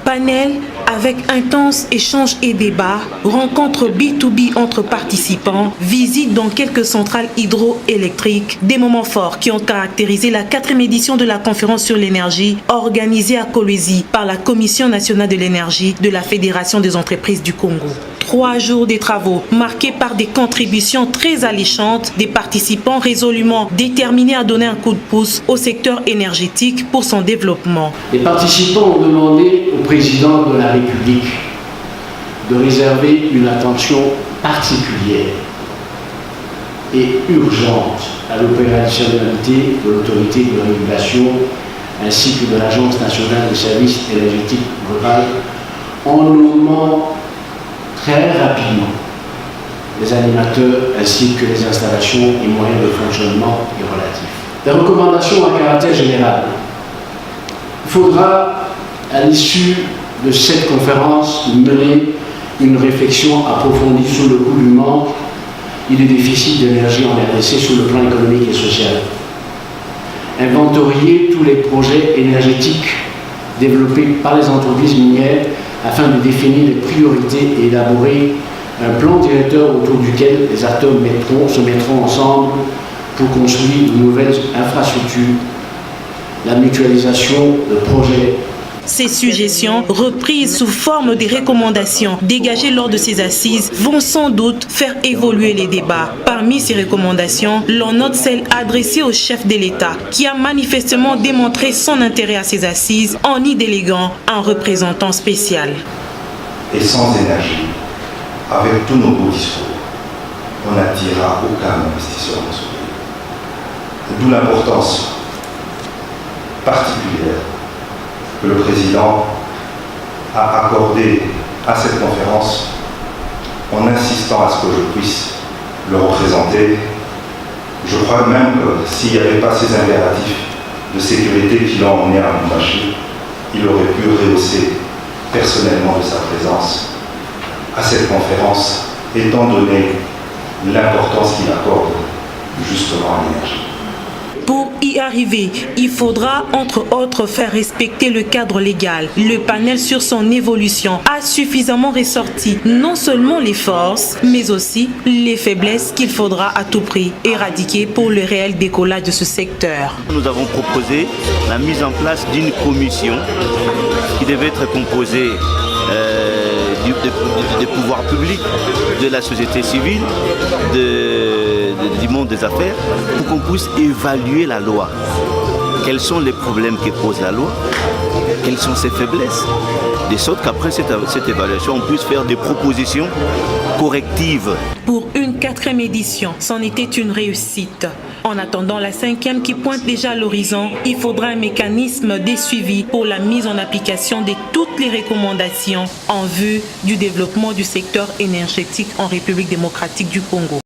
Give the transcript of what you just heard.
Panel avec intense échange et débat, rencontre B2B entre participants, visite dans quelques centrales hydroélectriques, des moments forts qui ont caractérisé la 4e édition de la conférence sur l'énergie organisée à Kolwezi par la Commission nationale de l'énergie de la Fédération des entreprises du Congo. 3 jours de travaux marqués par des contributions très alléchantes des participants résolument déterminés à donner un coup de pouce au secteur énergétique pour son développement. Les participants ont demandé au président de la République de réserver une attention particulière et urgente à l'opérationnalité de l'autorité de régulation ainsi que de l'Agence nationale des services énergétiques globales en nommant très rapidement les animateurs ainsi que les installations et moyens de fonctionnement et relatifs. Des recommandations à caractère général. Il faudra, à l'issue de cette conférence, mener une réflexion approfondie sur le coût du manque et des déficits d'énergie en RDC sur le plan économique et social. Inventorier tous les projets énergétiques développés par les entreprises minières afin de définir les priorités et élaborer un plan directeur autour duquel les acteurs se mettront ensemble pour construire de nouvelles infrastructures, la mutualisation de projets. Ces suggestions, reprises sous forme de recommandations dégagées lors de ces assises, vont sans doute faire évoluer les débats. Parmi ces recommandations, l'on note celle adressée au chef de l'État, qui a manifestement démontré son intérêt à ces assises en y déléguant un représentant spécial. Et sans énergie, avec tous nos beaux discours, on n'attirera aucun investisseur dans ce pays. D'où l'importance particulière que le président a accordé à cette conférence en insistant à ce que je puisse le représenter. Je crois même que s'il n'y avait pas ces impératifs de sécurité qui l'ont emmené à Lubumbashi, il aurait pu rehausser personnellement de sa présence à cette conférence, étant donné l'importance qu'il accorde justement à l'énergie. Pour y arriver, il faudra entre autres faire respecter le cadre légal. Le panel sur son évolution a suffisamment ressorti non seulement les forces, mais aussi les faiblesses qu'il faudra à tout prix éradiquer pour le réel décollage de ce secteur. Nous avons proposé la mise en place d'une commission qui devait être composée des pouvoirs publics, de la société civile, du monde des affaires, pour qu'on puisse évaluer la loi. Quels sont les problèmes que pose la loi? Quelles sont ses faiblesses? De sorte qu'après cette évaluation, on puisse faire des propositions correctives. Pour une 4e édition, c'en était une réussite. En attendant la 5e qui pointe déjà à l'horizon, il faudra un mécanisme de suivi pour la mise en application de toutes les recommandations en vue du développement du secteur énergétique en République démocratique du Congo.